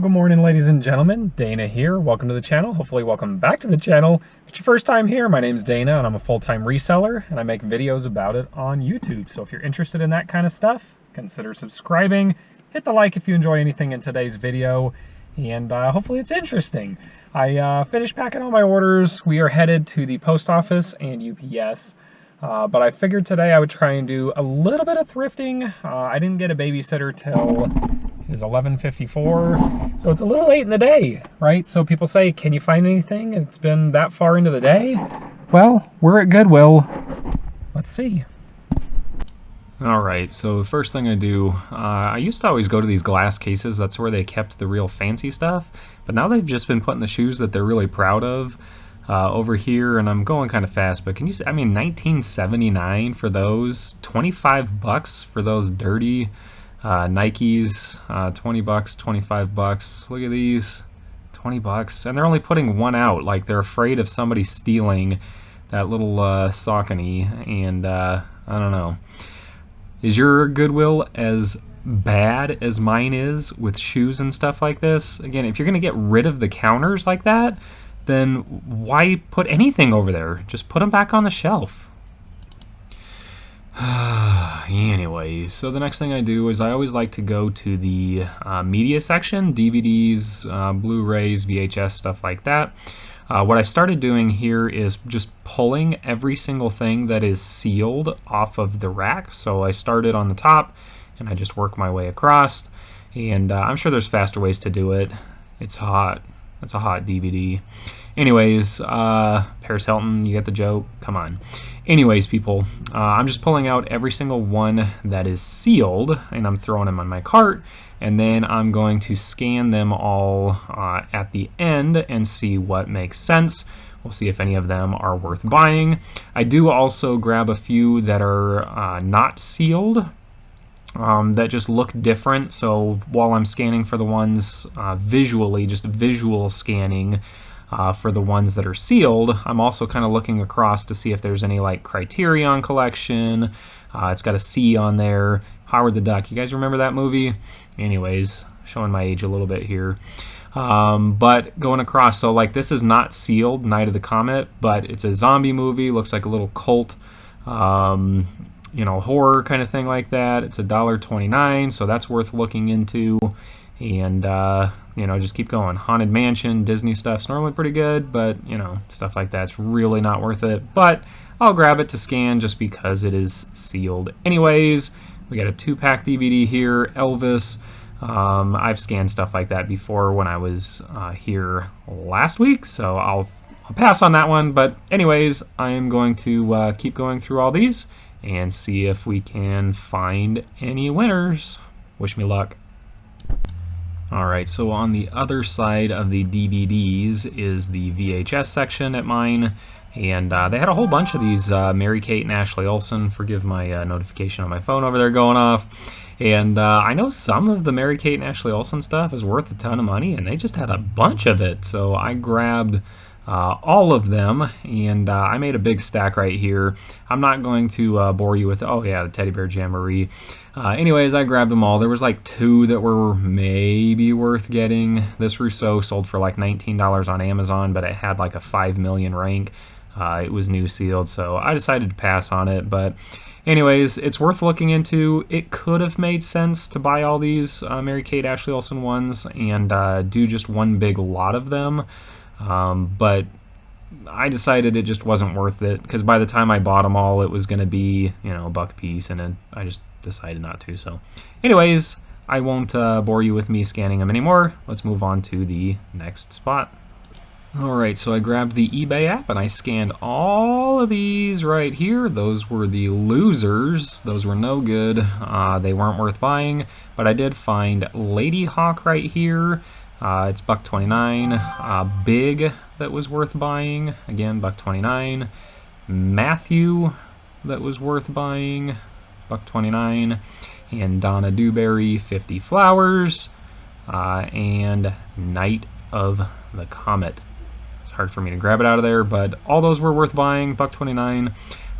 Well, good morning, ladies and gentlemen. Dana here. Welcome to the channel. Hopefully welcome back to the channel. If it's your first time here, my name's Dana and I'm a full-time reseller and I make videos about it on YouTube. So if you're interested in that kind of stuff, consider subscribing. Hit the like if you enjoy anything in today's video, and hopefully it's interesting. I finished packing all my orders. We are headed to the post office and UPS. But I figured today I would try and do a little bit of thrifting. I didn't get a babysitter till it's 11:54, so it's a little late in the day, right? So people say, can you find anything? It's been that far into the day. Well, we're at Goodwill. Let's see. Alright, so the first thing I do, I used to always go to these glass cases. That's where they kept the real fancy stuff. But now they've just been putting the shoes that they're really proud of over here, and I'm going kind of fast, but can you see, I mean, $19.79 for those, $25 for those dirty Nikes, $20, $25. Look at these, $20, and they're only putting one out. Like, they're afraid of somebody stealing that little Saucony, and I don't know. Is your Goodwill as bad as mine is with shoes and stuff like this? Again, if you're gonna get rid of the counters like that, then why put anything over there? Just put them back on the shelf. Anyways, so the next thing I do is I always like to go to the media section, DVDs, Blu-rays, VHS, stuff like that. What I've started doing here is just pulling every single thing that is sealed off of the rack. So I started on the top and I just work my way across, and I'm sure there's faster ways to do it. It's hot. That's a hot DVD. Anyways, Paris Hilton, you get the joke? Come on. Anyways, people, I'm just pulling out every single one that is sealed, and I'm throwing them on my cart, and then I'm going to scan them all at the end and see what makes sense. We'll see if any of them are worth buying. I do also grab a few that are not sealed, that just look different. So while I'm scanning for the ones visually, just visual scanning for the ones that are sealed, I'm also kind of looking across to see if there's any like Criterion Collection. It's got a C on there. Howard the Duck. You guys remember that movie? Anyways, showing my age a little bit here. But going across, so like this is not sealed, Night of the Comet, but it's a zombie movie. Looks like a little cult, you know, horror kind of thing like that. It's $1.29, so that's worth looking into. And you know, just keep going. Haunted Mansion, Disney stuff's normally pretty good, but you know, stuff like that's really not worth it. But I'll grab it to scan just because it is sealed. Anyways, we got a 2-pack DVD here, Elvis. I've scanned stuff like that before when I was here last week, so I'll pass on that one. But anyways, I am going to keep going through all these and see if we can find any winners. Wish me luck. Alright, so on the other side of the DVDs is the VHS section at mine, and they had a whole bunch of these Mary-Kate and Ashley Olsen. Forgive my notification on my phone over there going off. And I know some of the Mary-Kate and Ashley Olsen stuff is worth a ton of money, and they just had a bunch of it. So I grabbed all of them, and I made a big stack right here. I'm not going to bore you with, oh yeah, the Teddy Bear Jamboree. Anyways, I grabbed them all. There was like 2 that were maybe worth getting. This Rousseau sold for like $19 on Amazon, but it had like a 5 million rank. It was new sealed, so I decided to pass on it. But anyways, it's worth looking into. It could have made sense to buy all these Mary-Kate Ashley Olsen ones and do just one big lot of them. But I decided it just wasn't worth it, because by the time I bought them all, it was going to be, you know, $1 a piece, and I just decided not to. So anyways, I won't bore you with me scanning them anymore. Let's move on to the next spot. Alright, so I grabbed the eBay app and I scanned all of these right here. Those were the losers. Those were no good. They weren't worth buying, but I did find Lady Hawk right here. It's $1.29. Big, that was worth buying. Again, $1.29. Matthew, that was worth buying. $1.29. And Donna Dewberry, 50 flowers. And Night of the Comet. It's hard for me to grab it out of there, but all those were worth buying. $1.29.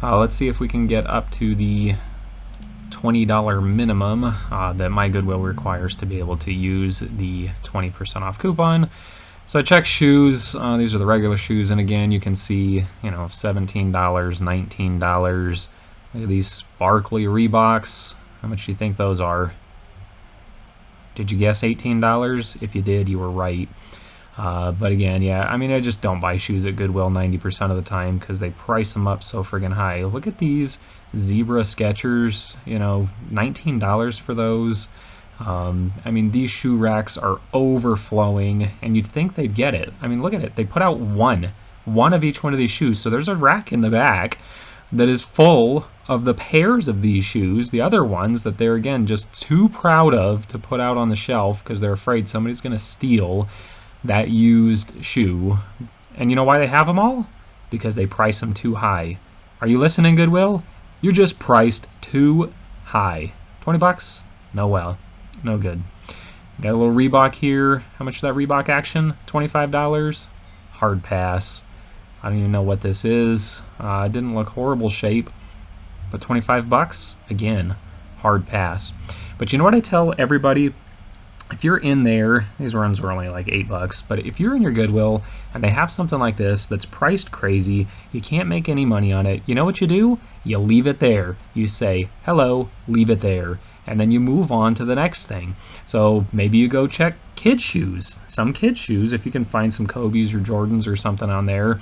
Let's see if we can get up to the $20 minimum that my Goodwill requires to be able to use the 20% off coupon. So I checked shoes. These are the regular shoes, and again, you can see, $17, $19. Look at these sparkly Reeboks. How much do you think those are? Did you guess $18? If you did, you were right. But again, yeah, I mean, I just don't buy shoes at Goodwill 90% of the time because they price them up so friggin' high. Look at these zebra Skechers, $19 for those. I mean, these shoe racks are overflowing, and you'd think they'd get it. I mean, look at it. They put out one of each one of these shoes. So there's a rack in the back that is full of the pairs of these shoes, the other ones that they're, again, just too proud of to put out on the shelf because they're afraid somebody's going to steal that used shoe. And you know why they have them all? Because they price them too high. Are you listening, Goodwill? You're just priced too high. 20 bucks? No well. No good. Got a little Reebok here. How much is that Reebok action? $25? Hard pass. I don't even know what this is. It didn't look horrible shape, but 25 bucks? Again, hard pass. But you know what I tell everybody? If you're in there, these runs were only like $8, but if you're in your Goodwill and they have something like this that's priced crazy, you can't make any money on it, you know what you do? You leave it there. You say, hello, leave it there. And then you move on to the next thing. So maybe you go check kids' shoes. Some kids' shoes, if you can find some Kobe's or Jordans or something on there,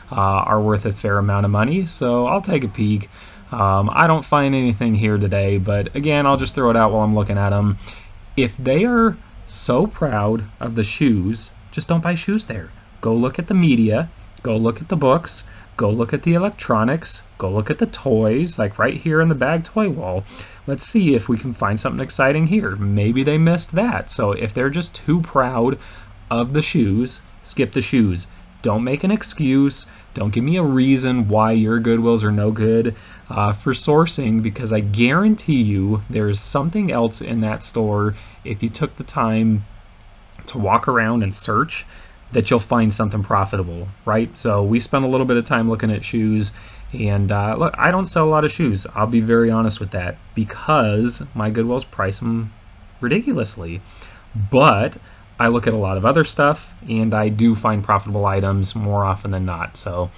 are worth a fair amount of money. So I'll take a peek. I don't find anything here today, but again, I'll just throw it out while I'm looking at them. If they are so proud of the shoes, just don't buy shoes there. Go look at the media, go look at the books, go look at the electronics, go look at the toys, like right here in the bag toy wall. Let's see if we can find something exciting here. Maybe they missed that. So if they're just too proud of the shoes, skip the shoes. Don't make an excuse. Don't give me a reason why your Goodwills are no good for sourcing, because I guarantee you there is something else in that store if you took the time to walk around and search that you'll find something profitable, right? So we spent a little bit of time looking at shoes, and look, I don't sell a lot of shoes. I'll be very honest with that because my Goodwills price them ridiculously. But I look at a lot of other stuff, and I do find profitable items more often than not. So,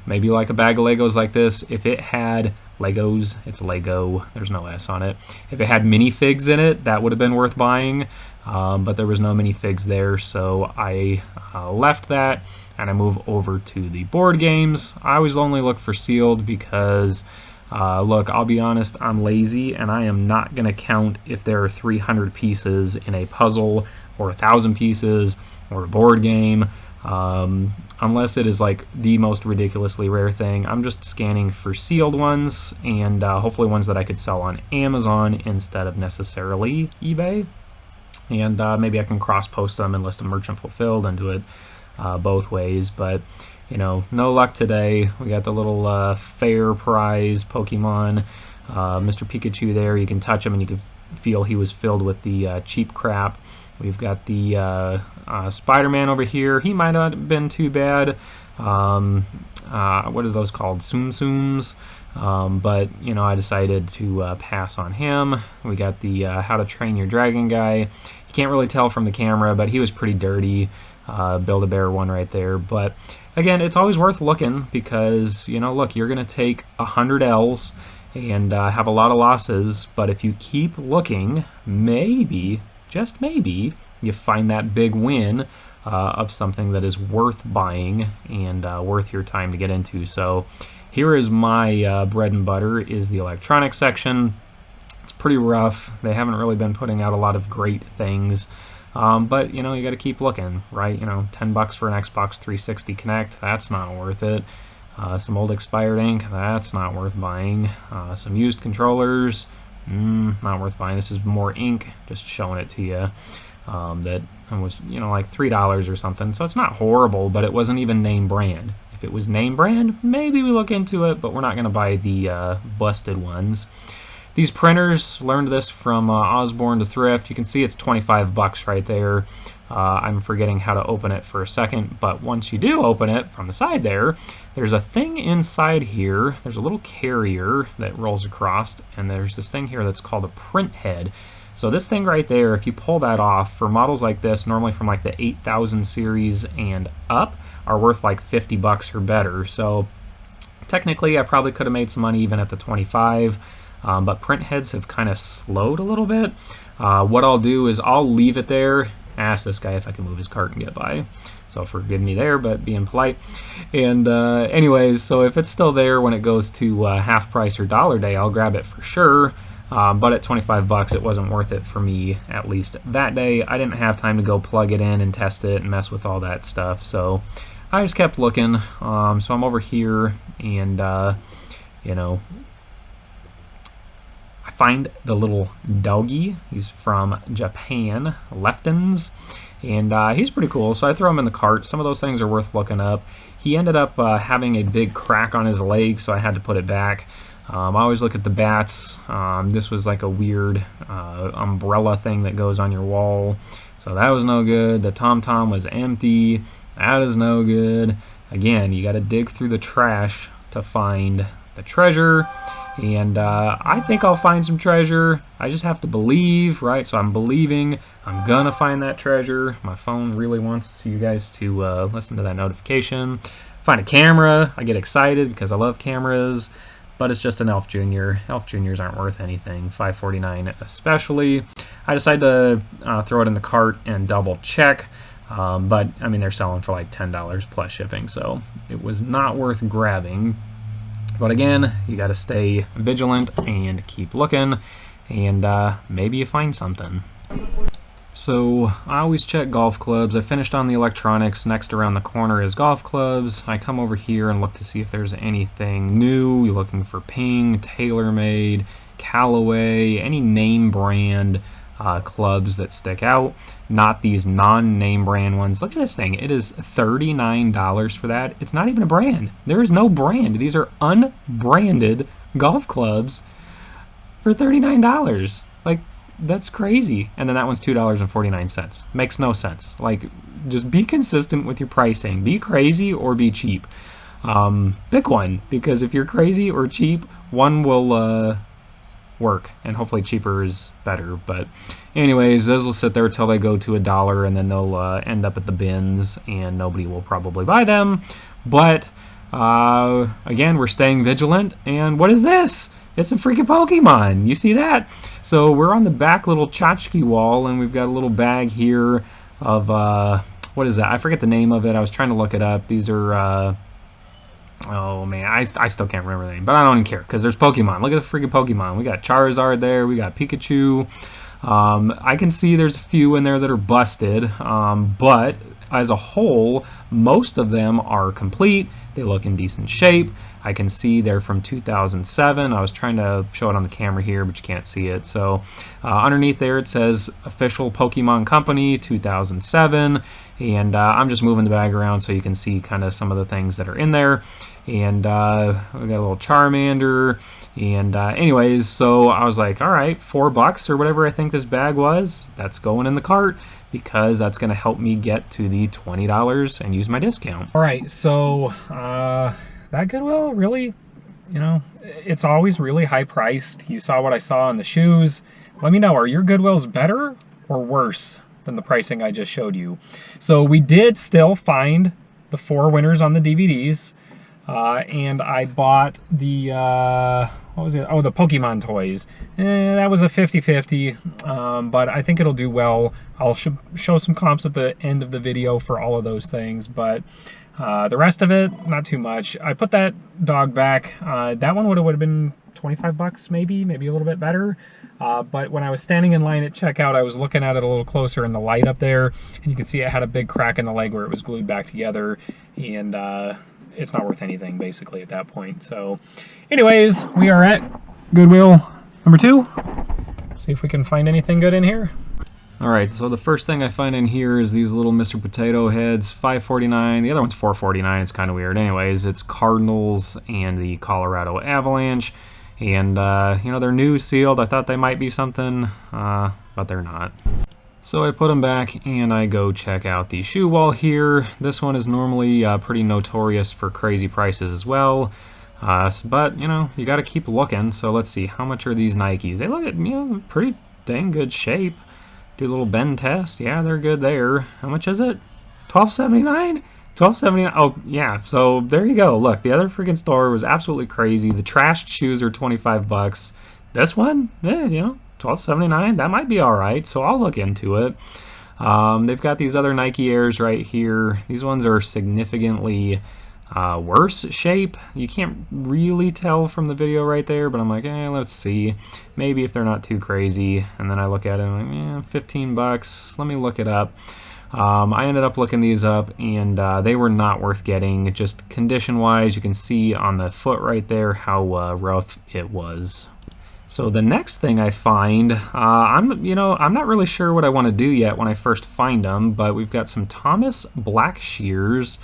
maybe like a bag of Legos like this. If it had Legos, it's Lego. There's no S on it. If it had minifigs in it, that would have been worth buying. But there was no minifigs there, so I left that, and I move over to the board games. I always only look for sealed because look, I'll be honest, I'm lazy, and I am not going to count if there are 300 pieces in a puzzle or 1,000 pieces or a board game, unless it is like the most ridiculously rare thing. I'm just scanning for sealed ones, and hopefully ones that I could sell on Amazon instead of necessarily eBay. And maybe I can cross-post them and list them merchant fulfilled and do it both ways. But no luck today. We got the little fair prize Pokemon, Mr. Pikachu there. You can touch him and you can feel he was filled with the cheap crap. We've got the Spider-Man over here. He might not have been too bad. What are those called? Tsum Tsums. But I decided to pass on him. We got the How to Train Your Dragon guy. You can't really tell from the camera, but he was pretty dirty. Build-A-Bear one right there. But again, it's always worth looking because look, you're gonna take 100 L's and have a lot of losses, but if you keep looking, maybe, just maybe, you find that big win of something that is worth buying and worth your time to get into. So here is my bread and butter, is the electronics section. It's pretty rough. They haven't really been putting out a lot of great things. But you got to keep looking, right? $10 for an Xbox 360 Connect, that's not worth it. Some old expired ink, that's not worth buying. Some used controllers, not worth buying. This is more ink, just showing it to you. That was like $3 or something, so it's not horrible, but it wasn't even name brand. If it was name brand, maybe we look into it, but we're not going to buy the busted ones. These printers, learned this from Osborne to Thrift. You can see it's 25 bucks right there. I'm forgetting how to open it for a second, but once you do open it from the side there, there's a thing inside here. There's a little carrier that rolls across, and there's this thing here that's called a print head. So this thing right there, if you pull that off, for models like this, normally from like the 8000 series and up, are worth like 50 bucks or better. So technically I probably could have made some money even at the 25, but print heads have kind of slowed a little bit. What I'll do is I'll leave it there. Ask this guy if I can move his cart and get by, so forgive me there, but being polite. And anyways, so if it's still there when it goes to half price or dollar day, I'll grab it for sure. But at 25 bucks, it wasn't worth it for me, at least that day. I didn't have time to go plug it in and test it and mess with all that stuff, so I just kept looking. So I'm over here, and you know, I find the little doggy. He's from Japan, Leftons, and he's pretty cool. So I throw him in the cart. Some of those things are worth looking up. He ended up having a big crack on his leg, so I had to put it back. I always look at the bats. This was like a weird umbrella thing that goes on your wall, so that was no good. The TomTom was empty. That is no good. Again, you got to dig through the trash to find the treasure, and I think I'll find some treasure. I just have to believe, right? So I'm believing I'm gonna find that treasure. My phone really wants you guys to listen to that notification. Find a camera. I get excited because I love cameras, but it's just an Elf Jr. Elf Jr.'s aren't worth anything, $5.49 especially. I decided to throw it in the cart and double check, but I mean, they're selling for like $10 plus shipping, so it was not worth grabbing. But again, you got to stay vigilant and keep looking, and maybe you find something. So I always check golf clubs. I finished on the electronics. Next around the corner is golf clubs. I come over here and look to see if there's anything new. You're looking for Ping, TaylorMade, Callaway, any name brand clubs that stick out, not these non-name brand ones. Look at this thing. It is $39 for that. It's not even a brand. There is no brand. These are unbranded golf clubs for $39. Like, that's crazy. And then that one's $2.49. Makes no sense. Like, just be consistent with your pricing. Be crazy or be cheap. Pick one, because if you're crazy or cheap, one will work, and hopefully cheaper is better. But anyways, those will sit there till they go to $1, and then they'll end up at the bins, and nobody will probably buy them. But again, we're staying vigilant. And what is this? It's a freaking Pokemon. You see that? So we're on the back little tchotchke wall, and we've got a little bag here of what is that? I forget the name of it. I was trying to look it up. These are oh man, I still can't remember the name, but I don't even care because there's Pokemon. Look at the freaking Pokemon. We got Charizard there. We got Pikachu. I can see there's a few in there that are busted, but as a whole, most of them are complete. They look in decent shape. I can see they're from 2007. I was trying to show it on the camera here, but you can't see it. So underneath there it says Official Pokemon Company 2007, and I'm just moving the bag around so you can see kind of some of the things that are in there. And we got a little Charmander, and anyways, so I was like, all right, $4 or whatever I think this bag was, that's going in the cart, because that's going to help me get to the $20 and use my discount. All right, so that Goodwill, really, you know, it's always really high priced. You saw what I saw on the shoes. Let me know, are your Goodwills better or worse than the pricing I just showed you? So we did still find the 4 winners on the DVDs. And I bought the, what was it? Oh, the Pokemon toys. That was a 50-50, but I think it'll do well. I'll show some comps at the end of the video for all of those things, but the rest of it, not too much. I put that dog back. That one would have been 25 bucks, maybe a little bit better. But when I was standing in line at checkout, I was looking at it a little closer in the light up there, and you can see it had a big crack in the leg where it was glued back together, and it's not worth anything basically at that point. So anyways, we are at Goodwill number 2. See if we can find anything good in here. Alright, so the first thing I find in here is these little Mr. Potato Heads, $5.49. The other one's $4.49. It's kind of weird. Anyways, it's Cardinals and the Colorado Avalanche. And you know, they're new, sealed. I thought they might be something, but they're not. So I put them back and I go check out the shoe wall here. This one is normally pretty notorious for crazy prices as well. But you know, you got to keep looking. So let's see, how much are these Nikes? They look at, you know, pretty dang good shape. Do a little bend test. Yeah, they're good there. How much is it? $12.79? $12.79. Oh yeah, so there you go. Look, the other freaking store was absolutely crazy. The trashed shoes are 25 bucks. This one, yeah, you know, $12.79. That might be all right. So I'll look into it. They've got these other Nike Airs right here. These ones are significantly worse shape. You can't really tell from the video right there, but I'm like, let's see. Maybe if they're not too crazy. And then I look at it and I'm like, 15 bucks. Let me look it up. I ended up looking these up, and they were not worth getting. Just condition-wise, you can see on the foot right there how rough it was. So the next thing I find, I'm not really sure what I want to do yet when I first find them, but we've got some Thomas black shears.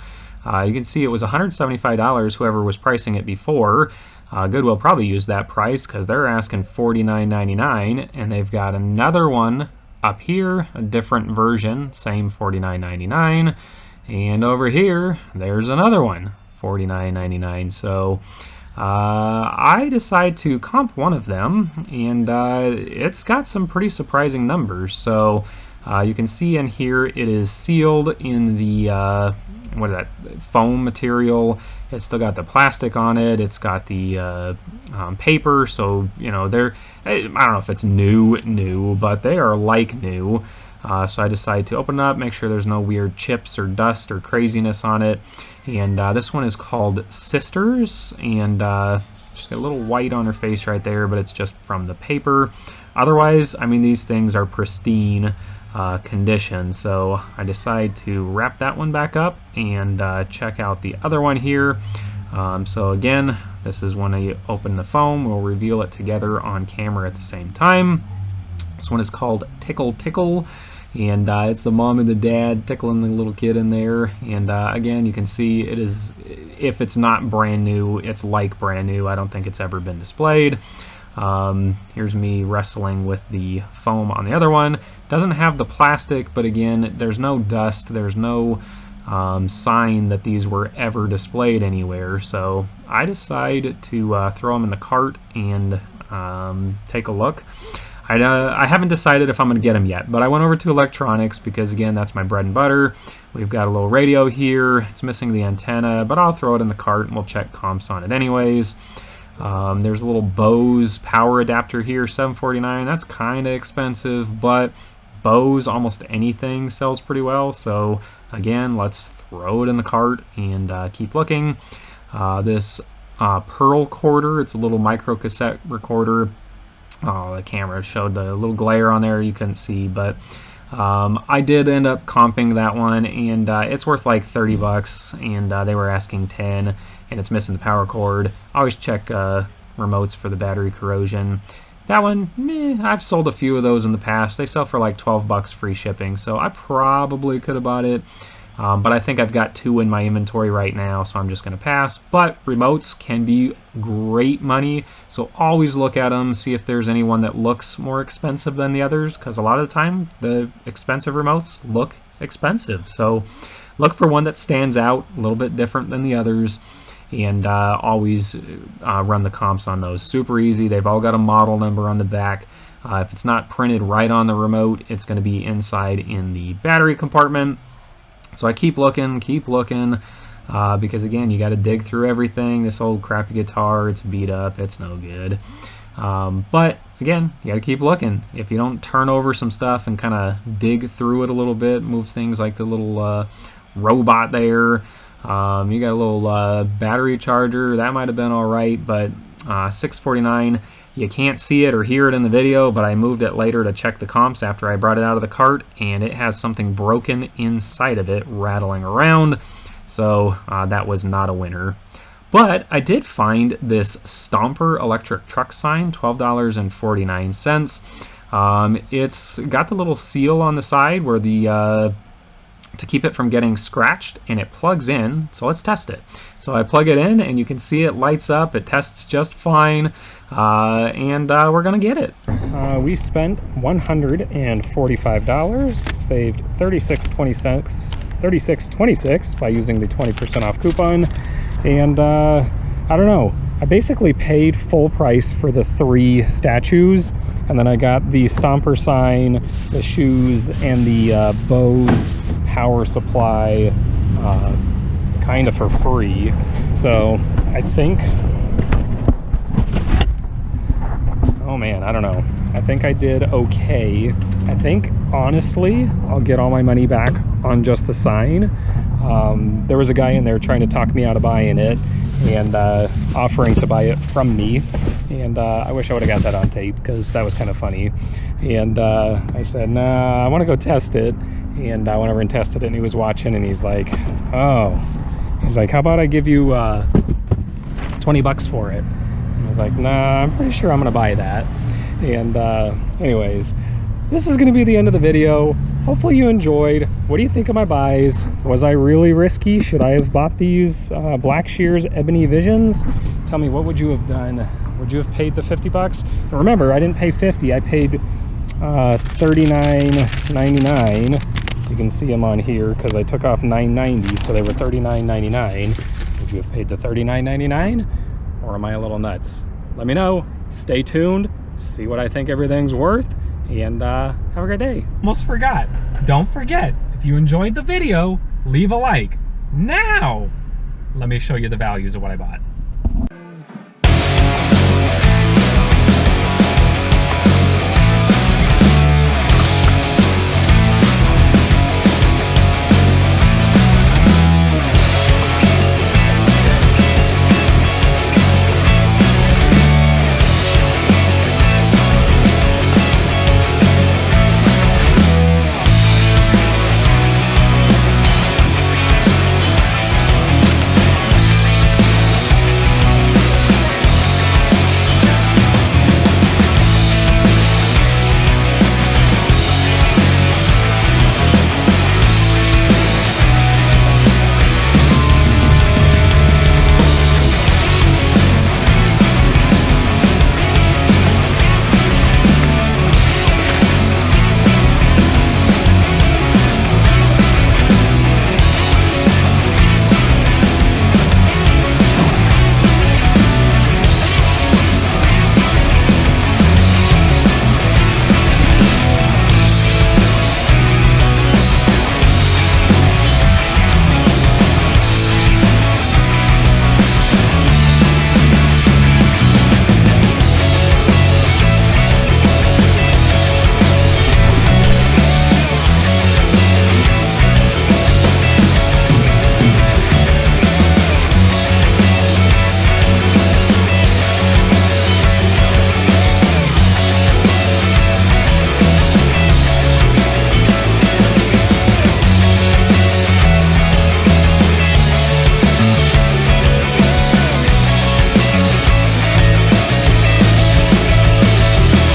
You can see it was $175, whoever was pricing it before. Goodwill probably used that price because they're asking $49.99, and they've got another one up here, a different version, same $49.99, and over here there's another one, $49.99. So I decide to comp one of them, and it's got some pretty surprising numbers. So you can see in here it is sealed in the what is that, foam material. It's still got the plastic on it. It's got the paper, so you know I don't know if it's new, but they are like new. So I decide to open it up, make sure there's no weird chips or dust or craziness on it. And this one is called Sisters, and she's got a little white on her face right there, but it's just from the paper. Otherwise, I mean, these things are pristine condition. So I decide to wrap that one back up and check out the other one here. So again, this is when I open the foam. We'll reveal it together on camera at the same time. This one is called Tickle Tickle, and it's the mom and the dad tickling the little kid in there. And again, you can see it is, if it's not brand new, it's like brand new. I don't think it's ever been displayed. Here's me wrestling with the foam on the other one. Doesn't have the plastic, but again, there's no dust, there's no sign that these were ever displayed anywhere. So I decide to throw them in the cart and take a look. I haven't decided if I'm going to get them yet, but I went over to electronics because, again, that's my bread and butter. We've got a little radio here. It's missing the antenna, but I'll throw it in the cart and we'll check comps on it anyways. There's a little Bose power adapter here, $7.49. That's kind of expensive, but Bose, almost anything sells pretty well. So again, let's throw it in the cart and keep looking. This Pearl quarter, it's a little micro cassette recorder. Oh, the camera showed the little glare on there, you couldn't see, but I did end up comping that one, and it's worth like 30 bucks, and they were asking 10, and it's missing the power cord. I always check remotes for the battery corrosion. That one, I've sold a few of those in the past. They sell for like 12 bucks free shipping, so I probably could have bought it. But I think I've got 2 in my inventory right now, so I'm just going to pass. But remotes can be great money, so always look at them, see if there's anyone that looks more expensive than the others, because a lot of the time the expensive remotes look expensive. So look for one that stands out, a little bit different than the others, and always run the comps on those. Super easy. They've all got a model number on the back. If it's not printed right on the remote, it's going to be inside in the battery compartment. So I keep looking, because again, you got to dig through everything. This old crappy guitar, it's beat up, it's no good. But again, you got to keep looking. If you don't turn over some stuff and kind of dig through it a little bit, move things like the little robot there. You got a little battery charger, that might have been all right, but $6.49. You can't see it or hear it in the video, but I moved it later to check the comps after I brought it out of the cart, and it has something broken inside of it rattling around, so that was not a winner. But I did find this Stomper electric truck sign, $12.49. It's got the little seal on the side where the to keep it from getting scratched, and it plugs in. So let's test it. So I plug it in, and you can see it lights up. It tests just fine, and we're gonna get it. We spent $145, saved $36.26 by using the 20% off coupon, and I don't know. I basically paid full price for the 3 statues, and then I got the Stomper sign, the shoes, and the Bose power supply kind of for free. So I think, oh man, I don't know. I think I did okay. I think, honestly, I'll get all my money back on just the sign. There was a guy in there trying to talk me out of buying it, and offering to buy it from me, and I wish I would have got that on tape, because that was kind of funny. And I said, nah, I want to go test it. And I went over and tested it, and he was watching, and he's like, oh, he's like, how about I give you 20 bucks for it? And I was like, nah, I'm pretty sure I'm gonna buy that. And anyways, this is gonna be the end of the video. Hopefully you enjoyed. What do you think of my buys? Was I really risky? Should I have bought these Black Shears Ebony Visions? Tell me, what would you have done? Would you have paid the 50 bucks? And remember, I didn't pay 50. I paid $39.99. You can see them on here because I took off $9.90, so they were $39.99. Would you have paid the $39.99? Or am I a little nuts? Let me know. Stay tuned. See what I think everything's worth. And have a great day. Almost forgot. Don't forget, if you enjoyed the video, leave a like. Now, let me show you the values of what I bought.